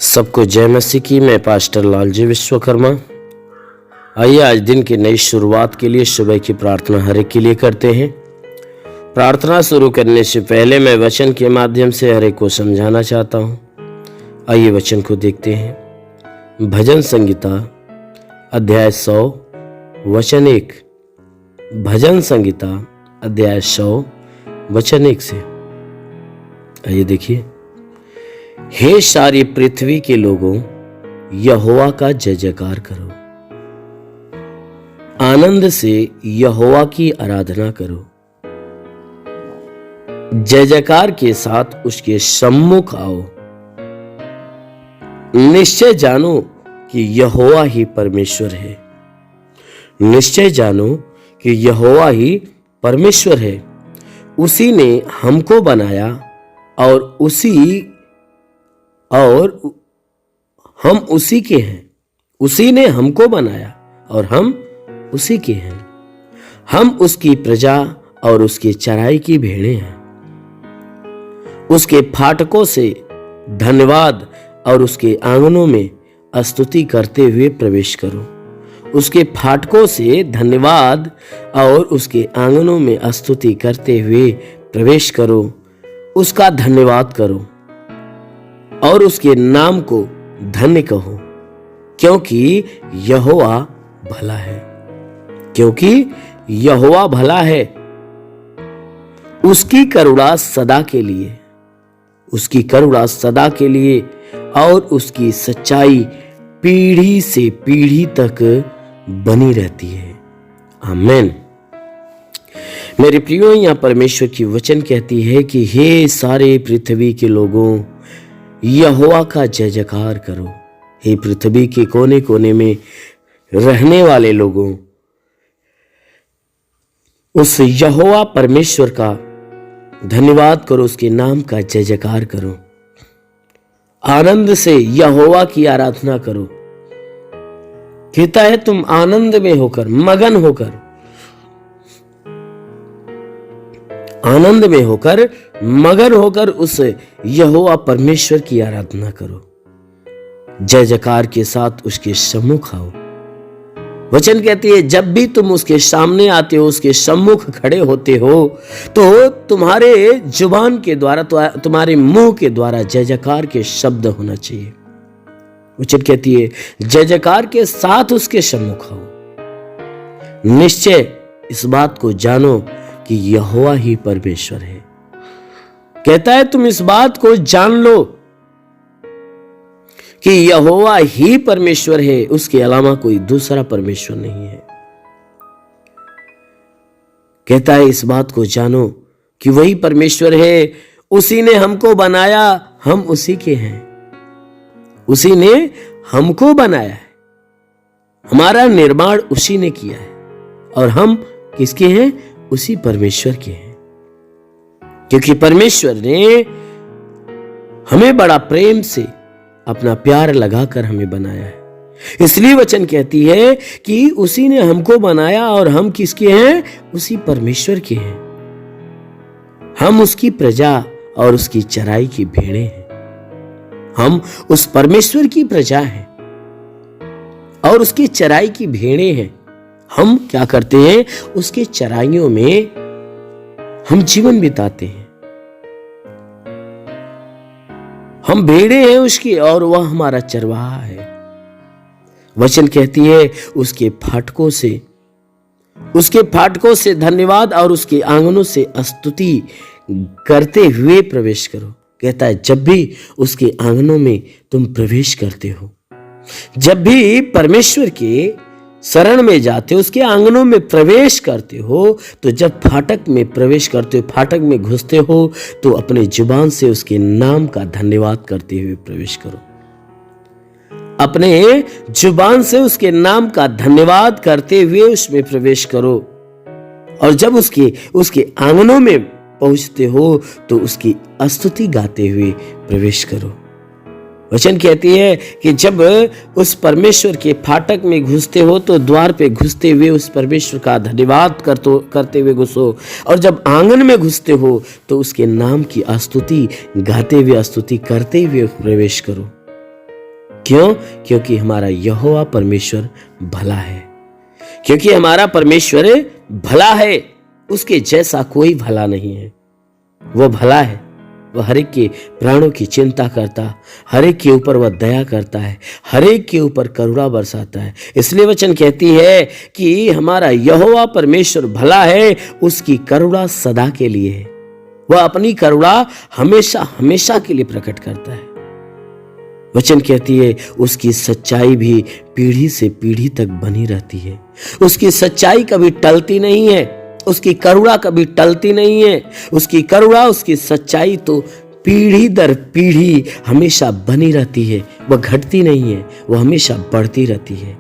सबको जय मसीह की। मैं पास्टर लालजी विश्वकर्मा। आइए आज दिन की नई शुरुआत के लिए सुबह की प्रार्थना हर एक के लिए करते हैं। प्रार्थना शुरू करने से पहले मैं वचन के माध्यम से हर एक को समझाना चाहता हूँ। आइए वचन को देखते हैं। भजन संगीता अध्याय 100 वचन 1। भजन संगीता अध्याय 100 वचन 1 से आइए देखिए। हे सारी पृथ्वी के लोगों, यहोवा का जय जयकार करो, आनंद से यहोवा की आराधना करो, जय जयकार के साथ उसके सम्मुख आओ। निश्चय जानो कि यहोवा ही परमेश्वर है। निश्चय जानो कि यहोवा ही परमेश्वर है। उसी ने हमको बनाया और हम उसी के हैं। उसी ने हमको बनाया और हम उसी के हैं। हम उसकी प्रजा और उसकी चराई की भेड़ें हैं। उसके फाटकों से धन्यवाद और उसके आंगनों में स्तुति करते हुए प्रवेश करो। उसके फाटकों से धन्यवाद और उसके आंगनों में स्तुति करते हुए प्रवेश करो। उसका धन्यवाद करो और उसके नाम को धन्य कहो, क्योंकि यहोवा भला है। क्योंकि यहोवा भला है। उसकी करुणा सदा के लिए, उसकी करुणा सदा के लिए और उसकी सच्चाई पीढ़ी से पीढ़ी तक बनी रहती है। आमीन। मेरे प्रियो, यहाँ परमेश्वर की वचन कहती है कि हे सारे पृथ्वी के लोगों, यहोवा का जय जयकार करो। हे पृथ्वी के कोने कोने में रहने वाले लोगों, उस यहोवा परमेश्वर का धन्यवाद करो, उसके नाम का जय जयकार करो, आनंद से यहोवा की आराधना करो। कहता है तुम आनंद में होकर, मगन होकर, आनंद में होकर, मगन होकर उस यहोवा परमेश्वर की आराधना करो। जय जयकार के साथ उसके सम्मुख आओ। वचन कहती है जब भी तुम उसके सामने आते हो, उसके सम्मुख खड़े होते हो, तो तुम्हारे जुबान के द्वारा, तुम्हारे मुंह के द्वारा जय जयकार के शब्द होना चाहिए। वचन कहती है जय जयकार के साथ उसके सम्मुख आओ। निश्चय इस बात को जानो कि यहोवा ही परमेश्वर है। कहता है तुम इस बात को जान लो कि यहोवा ही परमेश्वर है, उसके अलावा कोई दूसरा परमेश्वर नहीं है। कहता है इस बात को जानो कि वही परमेश्वर है। उसी ने हमको बनाया, हम उसी के हैं। उसी ने हमको बनाया है। हमारा निर्माण उसी ने किया है और हम किसके हैं? उसी परमेश्वर के हैं। क्योंकि परमेश्वर ने हमें बड़ा प्रेम से अपना प्यार लगाकर हमें बनाया है। इसलिए वचन कहती है कि उसी ने हमको बनाया और हम किसके हैं? उसी परमेश्वर के हैं। हम उसकी प्रजा और उसकी चराई की भेड़ें हैं। हम उस परमेश्वर की प्रजा हैं और उसकी चराई की भेड़ें हैं। हम क्या करते हैं? उसके चराइयों में हम जीवन बिताते हैं। हम भेड़े हैं उसकी और वह हमारा चरवाहा है। वचन कहती है उसके फाटकों से धन्यवाद और उसके आंगनों से स्तुति करते हुए प्रवेश करो। कहता है जब भी उसके आंगनों में तुम प्रवेश करते हो, जब भी परमेश्वर के शरण में जाते हो, उसके आंगनों में प्रवेश करते हो, तो जब फाटक में प्रवेश करते हो, फाटक में घुसते हो, तो अपने जुबान से उसके नाम का धन्यवाद करते हुए प्रवेश करो। अपने जुबान से उसके नाम का धन्यवाद करते हुए उसमें प्रवेश करो। और जब उसके आंगनों में पहुंचते हो तो उसकी स्तुति गाते हुए प्रवेश करो। वचन कहती है कि जब उस परमेश्वर के फाटक में घुसते हो तो द्वार पे घुसते हुए उस परमेश्वर का धन्यवाद करते हुए घुसो, और जब आंगन में घुसते हो तो उसके नाम की स्तुति गाते हुए, स्तुति करते हुए प्रवेश करो। क्यों? क्योंकि हमारा यहोवा परमेश्वर भला है। क्योंकि हमारा परमेश्वर भला है, उसके जैसा कोई भला नहीं है। वो भला है, वह हर एक के प्राणों की चिंता करता, हर एक के ऊपर वह दया करता है, हर एक के ऊपर करुणा बरसाता है। इसलिए वचन कहती है कि हमारा यहोवा परमेश्वर भला है, उसकी करुणा सदा के लिए है। वह अपनी करुणा हमेशा हमेशा के लिए प्रकट करता है। वचन कहती है उसकी सच्चाई भी पीढ़ी से पीढ़ी तक बनी रहती है। उसकी सच्चाई कभी टलती नहीं है, उसकी करुणा कभी टलती नहीं है। उसकी करुणा, उसकी सच्चाई तो पीढ़ी दर पीढ़ी हमेशा बनी रहती है। वह घटती नहीं है, वह हमेशा बढ़ती रहती है।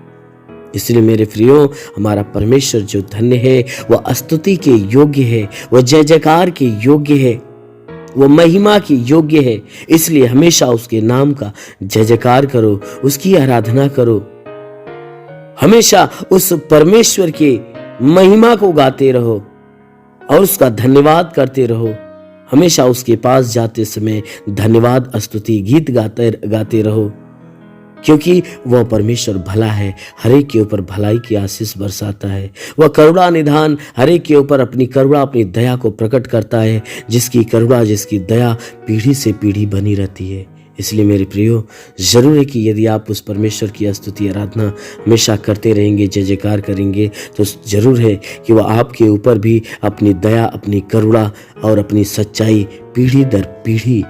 इसलिए मेरे प्रियो, हमारा परमेश्वर जो धन्य है, वह स्तुति के योग्य है, वह जय जयकार के योग्य है, वो महिमा की योग्य है। इसलिए हमेशा उसके नाम का जय जयकार करो, उसकी आराधना करो। हमेशा उस परमेश्वर के महिमा को गाते रहो और उसका धन्यवाद करते रहो। हमेशा उसके पास जाते समय धन्यवाद स्तुति गीत गाते रहो, क्योंकि वह परमेश्वर भला है, हर एक के ऊपर भलाई की आशीष बरसाता है। वह करुणा निधान हर एक के ऊपर अपनी करुणा, अपनी दया को प्रकट करता है, जिसकी करुणा, जिसकी दया पीढ़ी से पीढ़ी बनी रहती है। इसलिए मेरे प्रियो, जरूर है कि यदि आप उस परमेश्वर की स्तुति आराधना हमेशा करते रहेंगे, जय जयकार करेंगे, तो जरूर है कि वह आपके ऊपर भी अपनी दया, अपनी करुणा और अपनी सच्चाई पीढ़ी दर पीढ़ी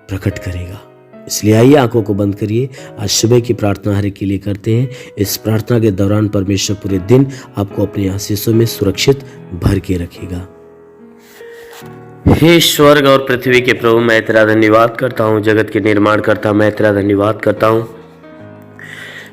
प्रकट करेगा। इसलिए आइए आंखों को बंद करिए। आज सुबह की प्रार्थना हर एक के लिए करते हैं। इस प्रार्थना के दौरान परमेश्वर पूरे दिन आपको अपनी आशीषों में सुरक्षित भर के रखेगा। हे स्वर्ग और पृथ्वी के प्रभु, मैं तेरा धन्यवाद करता हूँ। जगत के निर्माण करता मैं तेरा धन्यवाद करता हूँ।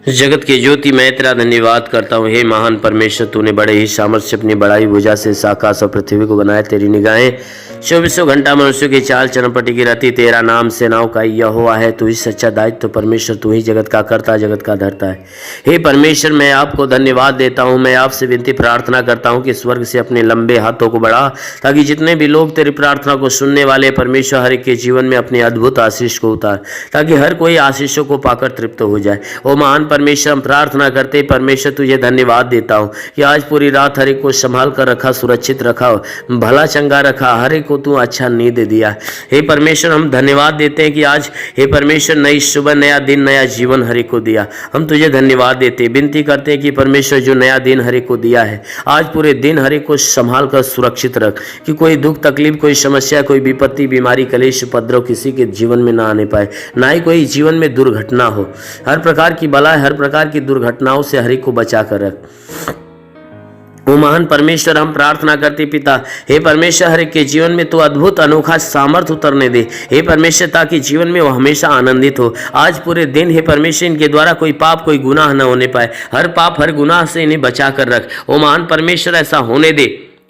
जगत के ज्योति, मैं तेरा धन्यवाद करता हूँ। हे महान परमेश्वर, तूने बड़े ही सामर्थ्य से अपनी बड़ाई भुजा से इस आकाश और पृथ्वी को बनाया। तेरी निगाहें 24 घंटा मनुष्य की चाल चरमपटी की रहती। तेरा नाम सेनाओं का यहोवा है। तू ही सच्चा दायित्व परमेश्वर, तू ही जगत का करता, जगत का धरता है। हे परमेश्वर, मैं आपको धन्यवाद देता हूँ। मैं आपसे विनती प्रार्थना करता हूँ कि स्वर्ग से अपने लंबे हाथों को बढ़ा, ताकि जितने भी लोग तेरी प्रार्थना को सुनने वाले परमेश्वर, हर एक के जीवन में अपनी अद्भुत आशीष को उतार, ताकि हर कोई आशीषों को पाकर तृप्त हो जाए। ओ महान परमेश्वर, हम प्रार्थना करते परमेश्वर, तुझे धन्यवाद देता हूँ कि आज पूरी रात हर एक को संभाल कर रखा, सुरक्षित रखा, भला चंगा रखा, हर एक को तू अच्छा नींद दिया। हे परमेश्वर, हम धन्यवाद देते हैं कि आज हे परमेश्वर नई सुबह, नया दिन, नया जीवन हर एक को दिया। हम तुझे धन्यवाद देते, विनती करते हैं कि परमेश्वर जो नया दिन हर एक को दिया है, आज पूरे दिन हर एक को संभाल कर सुरक्षित रख, कि कोई दुख तकलीफ, कोई समस्या, कोई विपत्ति, बीमारी, कलेश, उपद्रव किसी के जीवन में ना आने पाए, ना ही कोई जीवन में दुर्घटना हो। हर प्रकार की बला, हर प्रकार की दुर्घटनाओं से हर एक को बचा कर रख। ओ महान परमेश्वर, हम प्रार्थना करते पिता, हे परमेश्वर, हर एक के जीवन में तो अद्भुत अनोखा सामर्थ उतरने दे हे परमेश्वर, ताकि जीवन में वो हमेशा आनंदित हो। आज पूरे दिन हे परमेश्वर, इनके द्वारा कोई पाप, कोई गुनाह न होने पाए। हर पाप, हर गुनाह से इन्हें बचा कर रख। ओ महान परमेश्वर, ऐसा होने दे।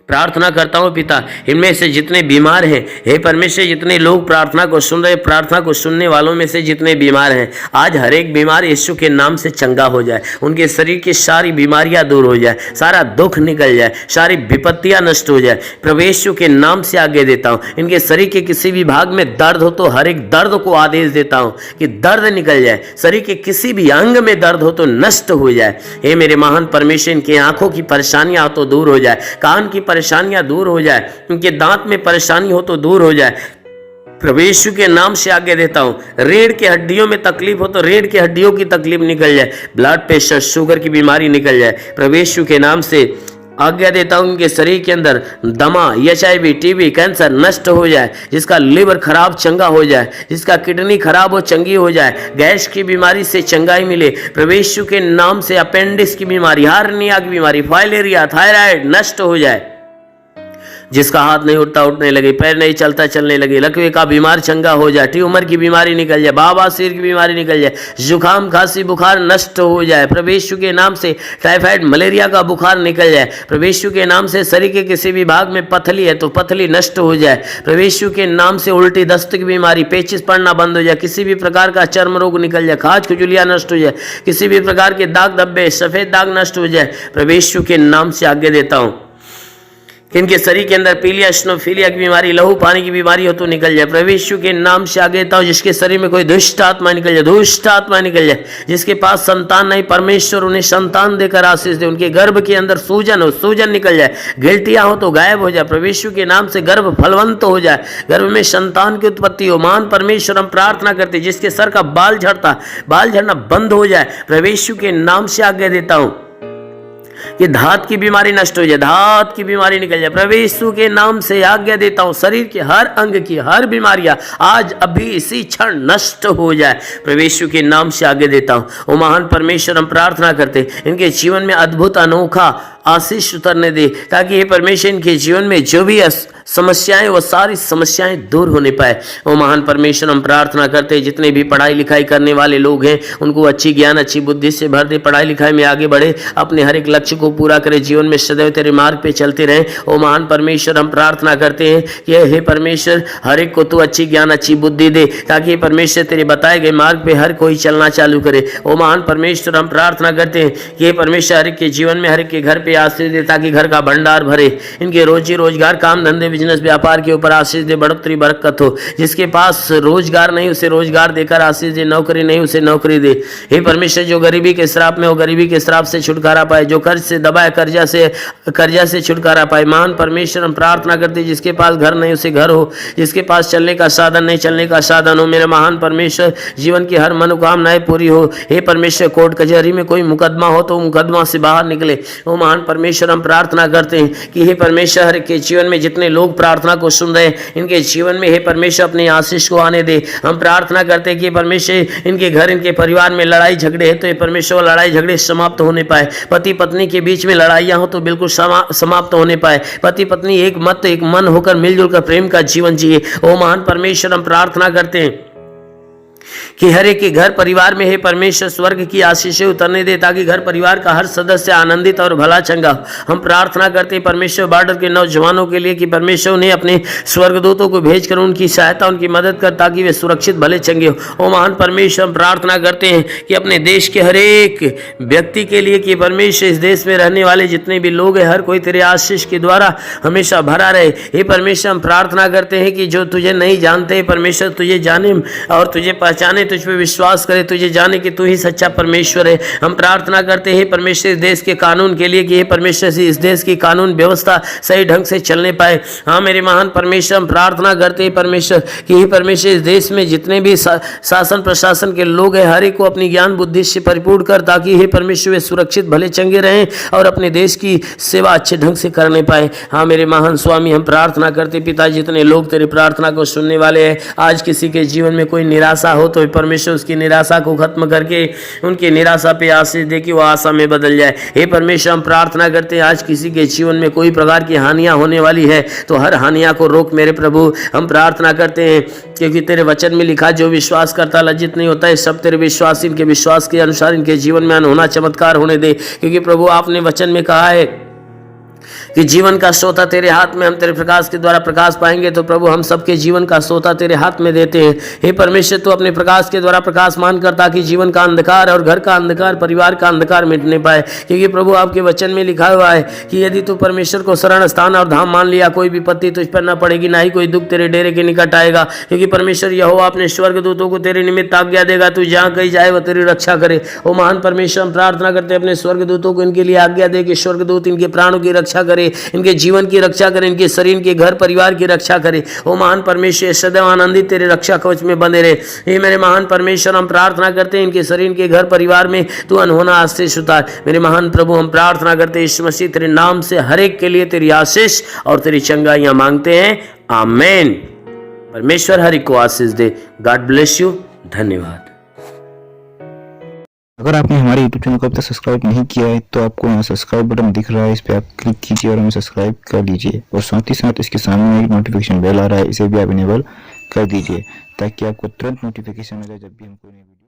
प्रार्थना करता हूँ पिता, इनमें से जितने बीमार हैं हे परमेश्वर, जितने लोग प्रार्थना को सुन रहे, प्रार्थना को सुनने वालों में से जितने बीमार हैं, आज हर एक बीमार यीशु के नाम से चंगा हो जाए। उनके शरीर की सारी बीमारियां दूर हो जाए, सारा दुख निकल जाए, सारी विपत्तियां नष्ट हो जाए। प्रभु यीशु के नाम से आगे देता हूँ। इनके शरीर के किसी भी भाग में दर्द हो तो हर एक दर्द को आदेश देता हूँ कि दर्द निकल जाए। शरीर के किसी भी अंग में दर्द हो तो नष्ट हो जाए। हे मेरे महान परमेश्वर, इनकी आंखों की परेशानियां तो दूर हो जाए, कान की परेशानियां दूर हो जाए, उनके दांत में परेशानी हो तो दूर हो जाए। प्रभु यीशु के नाम से आगे देता हूं। रीढ़ की हड्डियों में तकलीफ हो तो रीढ़ की हड्डियों की तकलीफ निकल जाए, ब्लड प्रेशर, शुगर की बीमारी निकल जाए। प्रभु यीशु के नाम से आज्ञा देता हूं, उनके शरीर के अंदर दमा, HIV, TB, कैंसर नष्ट हो जाए। जिसका लिवर खराब चंगा हो जाए, जिसका किडनी खराब हो चंगी हो जाए, गैस की बीमारी से चंगाई मिले। प्रभु यीशु के नाम से अपेंडिक्स की बीमारी, हार्निया की बीमारी, फाइलेरिया, थायराइड नष्ट हो जाए। जिसका हाथ नहीं उठता उठने लगे, पैर नहीं चलता चलने लगे, लकवे का बीमार चंगा हो जाए, ट्यूमर की बीमारी निकल जाए, बवासीर की बीमारी निकल जाए, जुकाम, खांसी, बुखार नष्ट हो जाए। प्रभु यीशु के नाम से टाइफाइड, मलेरिया का बुखार निकल जाए। प्रभु यीशु के नाम से शरीर के किसी भी भाग में पथली है तो पथली नष्ट हो जाए। प्रभु यीशु के नाम से उल्टी, दस्त की बीमारी, पेचिस पड़ना बंद हो जाए, किसी भी प्रकार का चर्म रोग निकल जाए, खाज खुजलियां नष्ट हो जाए, किसी भी प्रकार के दाग धब्बे, सफेद दाग नष्ट हो जाए। प्रभु यीशु के नाम से आगे देता हूं इनके शरीर के अंदर पीलिया, स्नोफीलिया की बीमारी, लहू पानी की बीमारी हो तो निकल जाए प्रभु यीशु के नाम से। आगे देता हूं जिसके शरीर में कोई दुष्ट आत्मा निकल जाए, दुष्ट आत्मा निकल जाए। जिसके पास संतान नहीं, परमेश्वर उन्हें संतान देकर आशीष दे। उनके गर्भ के अंदर सूजन हो, सूजन निकल जाए। गिल्टियां हो तो गायब हो जाए प्रभु यीशु के नाम से। गर्भ फलवंत हो जाए, गर्भ में संतान की उत्पत्ति हो। महान परमेश्वर हम प्रार्थना करते जिसके सर का बाल झड़ता, बाल झड़ना बंद हो जाए प्रभु यीशु के नाम से। आगे देता हूं कि धात की बीमारी नष्ट हो जाए, धात की बीमारी निकल जाए प्रभु यीशु के नाम से। आज्ञा देता हूं शरीर के हर अंग की हर बीमारियां आज अभी इसी क्षण नष्ट हो जाए प्रभु यीशु के नाम से। आगे देता हूं ओ महान परमेश्वर हम प्रार्थना करते इनके जीवन में अद्भुत अनोखा आशीष उतरने दे, ताकि ये परमेश्वर इनके जीवन में जो भी समस्याएं वो सारी समस्याएं दूर होने पाए। ओ महान परमेश्वर हम प्रार्थना करते जितने भी पढ़ाई लिखाई करने वाले लोग हैं उनको अच्छी ज्ञान अच्छी बुद्धि से भर दे, पढ़ाई लिखाई में आगे बढ़े, अपने हर एक लक्ष्य को पूरा करे, जीवन में सदैव तेरे मार्ग पे चलते रहें। ओ महान परमेश्वर हम प्रार्थना करते हैं कि हे परमेश्वर हर एक को तू अच्छी ज्ञान अच्छी बुद्धि दे, ताकि परमेश्वर तेरे बताए गए मार्ग पे हर कोई चलना चालू करे। ओ महान परमेश्वर हम प्रार्थना करते हैं कि परमेश्वर हर एक के जीवन में हर एक के घर पे आशीष दे, ताकि घर का भंडार भरे। इनके रोजी रोजगार काम धंधे बिजनेस व्यापार के ऊपर आशीष दे, बढ़ोतरी बरकत हो। जिसके पास रोजगार नहीं उसे रोजगार देकर आशीष दे, नौकरी नहीं उसे नौकरी दे। हे परमेश्वर जो गरीबी के श्राप में हो गरीबी के श्राप से छुटकारा पाए, जो कर्ज से दबाए कर्जा से छुटकारा पाए। महान परमेश्वर हम प्रार्थना करते जिसके पास घर नहीं उसे घर हो, जिसके पास चलने का साधन नहीं चलने का साधन हो। मेरे महान परमेश्वर जीवन की हर मनोकामनाएं पूरी हो। हे परमेश्वर कोर्ट कचहरी में कोई मुकदमा हो तो मुकदमा से बाहर निकले। ओ महान परमेश्वर हम प्रार्थना करते हैं कि हे परमेश्वर हर के जीवन में जितने लोग प्रार्थना को सुन रहे हैं इनके जीवन में हे परमेश्वर अपने आशीष को आने दे। हम प्रार्थना करते हैं कि परमेश्वर इनके घर इनके परिवार में लड़ाई झगड़े है तो ये परमेश्वर लड़ाई झगड़े समाप्त होने पाए। पति पत्नी के बीच में लड़ाइयां हो तो बिल्कुल समाप्त होने पाए। पति पत्नी एक मत एक मन होकर मिलजुल कर प्रेम का जीवन जिए। ओ महान परमेश्वर हम प्रार्थना करते हैं कि हर एक के घर परिवार में हे परमेश्वर स्वर्ग की आशीषें उतरने दे, ताकि घर परिवार का हर सदस्य आनंदित और भला चंगा। हम प्रार्थना करते हैं परमेश्वर बॉर्डर के नौजवानों के लिए कि परमेश्वर उन्हें अपने स्वर्गदूतों को भेजकर उनकी सहायता उनकी मदद कर, ताकि वे सुरक्षित भले चंगे हो। ओ महान परमेश्वर हम प्रार्थना करते हैं कि अपने देश के हर एक व्यक्ति के लिए कि परमेश्वर इस देश में रहने वाले जितने भी लोग हैं हर कोई तेरे आशीष के द्वारा हमेशा भरा रहे। हे परमेश्वर हम प्रार्थना करते हैं कि जो तुझे नहीं जानते परमेश्वर तुझे जाने और तुझे पहचाने, तुझ पे विश्वास करे, तुझे जाने कि तू ही सच्चा परमेश्वर है। हम प्रार्थना करते हैं परमेश्वर इस देश के कानून के लिए कि हे परमेश्वर से इस देश की कानून व्यवस्था सही ढंग से चलने पाए। हाँ मेरे महान परमेश्वर हम प्रार्थना करते हैं परमेश्वर कि हे परमेश्वर इस देश में जितने भी शासन प्रशासन के लोग हैं हर एक को अपनी ज्ञान बुद्धि से परिपूर्ण कर, ताकि हे परमेश्वर वे सुरक्षित भले चंगे रहें और अपने देश की सेवा अच्छे ढंग से करने पाए। हाँ मेरे महान स्वामी हम प्रार्थना करते पिता जितने लोग तेरी प्रार्थना को सुनने वाले हैं आज किसी के जीवन में कोई निराशा हो तो परमेश्वर उसकी निराशा को खत्म करके उनकी निराशा पे आशीष दे कि वो आशा में बदल जाए। हे परमेश्वर हम प्रार्थना करते हैं आज किसी के जीवन में कोई प्रकार की हानियां होने वाली है तो हर हानियां को रोक मेरे प्रभु। हम प्रार्थना करते हैं क्योंकि तेरे वचन में लिखा जो विश्वास करता लज्जित नहीं होता है। सब तेरे विश्वास इनके विश्वास के अनुसार इनके जीवन में अनहोना चमत्कार होने दे, क्योंकि प्रभु आपने वचन में कहा है कि जीवन का सोता तेरे हाथ में, हम तेरे प्रकाश के द्वारा प्रकाश पाएंगे। तो प्रभु हम सबके जीवन का सोता तेरे हाथ में देते हैं। हे परमेश्वर तू अपने प्रकाश के द्वारा प्रकाश मान कर ताकि जीवन का अंधकार और घर का अंधकार परिवार का अंधकार मिटने पाए, क्योंकि प्रभु आपके वचन में लिखा हुआ है कि यदि तू परमेश्वर को शरण स्थान और धाम मान लिया कोई विपत्ति तुझ पर न पड़ेगी, ना ही कोई दुख तेरे डेरे के निकट आएगा, क्योंकि परमेश्वर यहोवा अपने स्वर्गदूतों को तेरे निमित्त आज्ञा देगा तू जहाँ कहीं जाए वह तेरी रक्षा करे। ओ महान परमेश्वर हम प्रार्थना करते हैं अपने स्वर्गदूतों को इनके लिए आज्ञा दे कि स्वर्गदूत इनके प्राणों की रक्षा करे, इनके जीवन की रक्षा करे, इनके शरीर के घर परिवार की रक्षा करे। ओ महान परमेश्वर सदैव आनंदित तेरे रक्षा कवच में बने रहे। हे मेरे महान परमेश्वर हम प्रार्थना करते हैं इनके शरीर के घर परिवार में तू अनहोना आशीष उतार। मेरे महान प्रभु हम प्रार्थना करते हैं यीशु मसीह तेरे नाम से हर एक के लिए तेरी आशीष और तेरी चंगाइयां मांगते हैं, आमीन। परमेश्वर हर एक को आशीष दे। God bless you. धन्यवाद। अगर आपने हमारे YouTube चैनल को अब तक सब्सक्राइब नहीं किया है तो आपको यहाँ सब्सक्राइब बटन दिख रहा है, इस पर आप क्लिक कीजिए और हमें सब्सक्राइब कर लीजिए। और साथ ही साथ इसके सामने एक नोटिफिकेशन बेल आ रहा है, इसे भी आप इनेबल कर दीजिए ताकि आपको तुरंत नोटिफिकेशन मिले जब भी हम कोई नई वीडियो